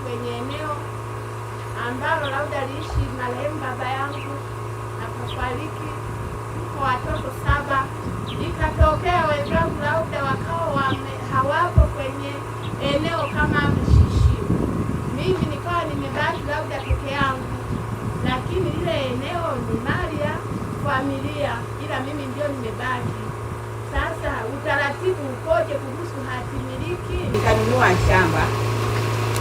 kwenye eneo ambalo labda aliishi marehemu baba yangu akafariki, kwa watoto 7. Ikatokea wenzangu labda wakawa hawapo kwenye eneo kama Mshishiu, mimi nikawa nimebaki labda peke yangu, lakini ile eneo ni mali ya familia, ila mimi ndio nimebaki. Sasa utaratibu ukoje kuhusu hati miliki? Nikanunua shamba,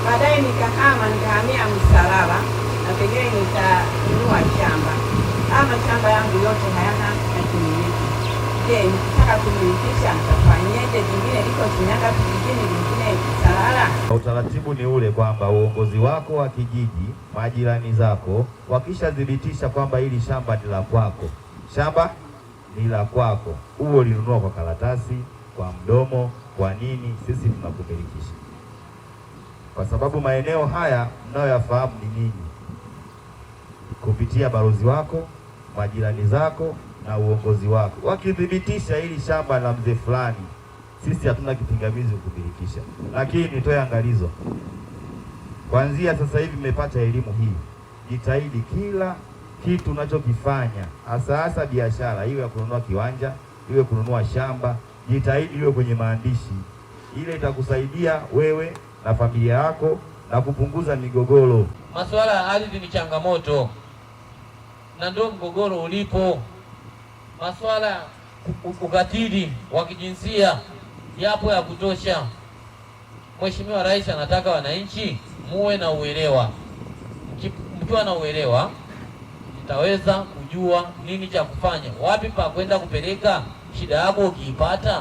baadaye nikahamia Msalala na pengine nikanunua shamba. Ama shamba yangu yote hayana hati miliki. Je, nikitaka kumilikisha nitafanyeje? Jingine liko Shinyanga kijijini, lingine Msalala. Utaratibu ni ule kwamba uongozi wako wa kijiji, majirani zako wakishathibitisha kwamba hili shamba ni la kwako, shamba ni la kwako, huo ulinunua kwa karatasi, kwa mdomo, kwa nini, sisi tunakumilikisha. Kwa sababu maeneo haya mnayoyafahamu ni nini, kupitia balozi wako, majirani zako na uongozi wako. Wakithibitisha hili shamba la mzee fulani, sisi hatuna kipingamizi kumilikisha. Lakini nitoe angalizo, kuanzia sasa hivi mmepata elimu hii, jitahidi kila kitu unachokifanya, hasa biashara, iwe ya kununua kiwanja, iwe kununua shamba, jitahidi iwe kwenye maandishi. Ile itakusaidia wewe na familia yako na kupunguza migogoro. Masuala ya ardhi ni changamoto na ndio mgogoro ulipo. Masuala ukatili wa kijinsia yapo ya kutosha. Mheshimiwa Rais anataka wananchi muwe na uelewa. Mkiwa na uelewa, mtaweza kujua nini cha kufanya, wapi pa kwenda kupeleka shida yako ukiipata.